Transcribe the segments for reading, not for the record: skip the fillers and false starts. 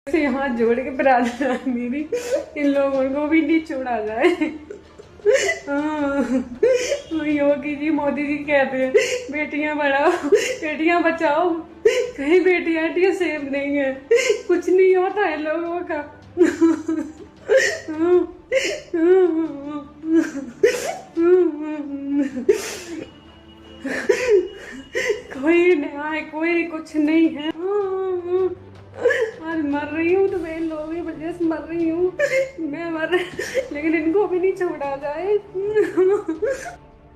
से हाथ जोड़ के प्रार्थना मेरी, इन लोगों को भी नहीं छोड़ा जाए। योगी जी, मोदी जी कहते हैं बेटियां बढ़ाओ बेटियां बचाओ, कहीं बेटियां सेफ नहीं है, कुछ नहीं होता है लोगों का। कोई न्याय, कोई कुछ नहीं है। आज मर रही हूँ तो मैं इन लोगों की वजह से मर रही हूँ, मैं लेकिन इनको भी नहीं छोड़ा जाए।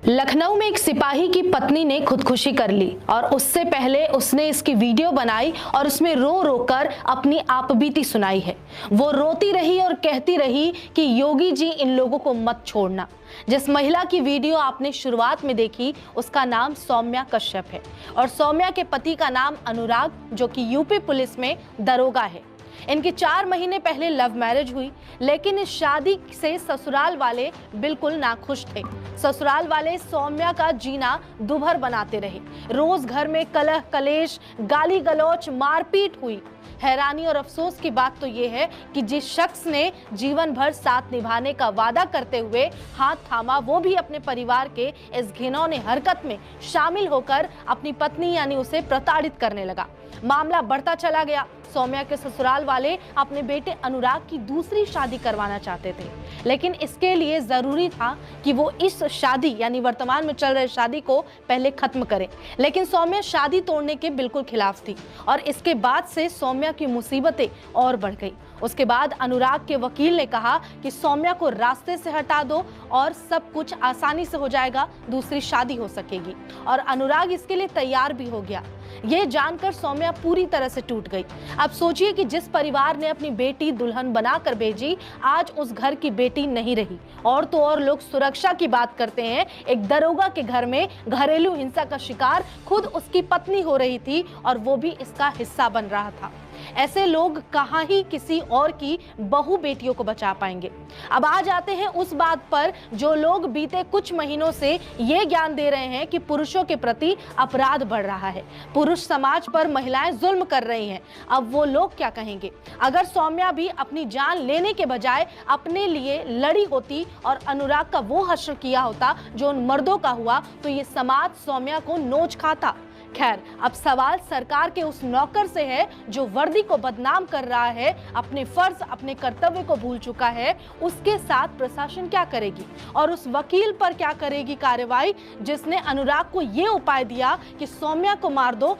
लखनऊ में एक सिपाही की पत्नी ने खुदकुशी कर ली और उससे पहले उसने इसकी वीडियो बनाई और उसमें रो रो कर अपनी आपबीती सुनाई है। वो रोती रही और कहती रही कि योगी जी इन लोगों को मत छोड़ना। जिस महिला की वीडियो आपने शुरुआत में देखी उसका नाम सौम्या कश्यप है और सौम्या के पति का नाम अनुराग, जो कि यूपी पुलिस में दरोगा है। इनकी 4 महीने पहले लव मैरिज हुई, लेकिन इस शादी से ससुराल वाले बिल्कुल नाखुश थे। ससुराल वाले सौम्या का जीना दुभर बनाते रहे। रोज घर में कलह कलेश, गाली गलौच, मारपीट हुई। हैरानी और अफसोस की बात तो ये है कि जिस शख्स ने जीवन भर साथ निभाने का वादा करते हुए हाथ थामा, वो भी अपने परिवार के इस घिनौने हरकत में शामिल होकर अपनी पत्नी यानी उसे प्रताड़ित करने लगा। मामला बढ़ता चला गया। सौम्या के ससुराल वाले अपने बेटे अनुराग की दूसरी शादी करवाना चाहते थे, लेकिन इसके लिए जरूरी था कि वो इस शादी यानी वर्तमान में चल रही शादी को पहले खत्म करें। लेकिन सौम्या शादी तोड़ने के बिल्कुल खिलाफ थी और इसके बाद से सौम्या की मुसीबतें और बढ़ गई। उसके बाद अनुराग के वकील ने कहा कि सौम्या को रास्ते से हटा दो और सब कुछ आसानी से हो जाएगा, दूसरी शादी हो सकेगी। और अनुराग इसके लिए तैयार भी हो गया। ये जानकर सौम्या पूरी तरह से टूट गई। अब सोचिए कि जिस परिवार ने अपनी बेटी दुल्हन बनाकर भेजी, आज उस घर की बेटी नहीं रही। और तो और लोग सुरक्षा की बात करते हैं, एक दरोगा के घर में घरेलू हिंसा का शिकार खुद उसकी पत्नी हो रही थी और वो भी इसका हिस्सा बन रहा था। ऐसे लोग कहाँ ही किसी और की बहू बेटियों को बचा पाएंगे। अब आ जाते हैं उस बात पर जो लोग बीते कुछ महीनों से ये ज्ञान दे रहे हैं कि पुरुषों के प्रति अपराध बढ़ रहा है, पुरुष समाज पर महिलाएं जुल्म कर रही हैं। अब वो लोग क्या कहेंगे? अगर सौम्या भी अपनी जान लेने के बजाय अपने लिए लड़ी होती और अनुराग का वो हश्र किया होता जो उन मर्दों का हुआ, तो ये समाज सौम्या को नोच खाता। खैर, अब सवाल सरकार के उस नौकर से है जो वर्दी को बदनाम कर रहा है, अपने फर्ज अपने कर्तव्य को भूल चुका है। उसके साथ प्रशासन क्या करेगी और उस वकील पर क्या करेगी कार्रवाई जिसने अनुराग को ये उपाय दिया कि सौम्या को मार दो।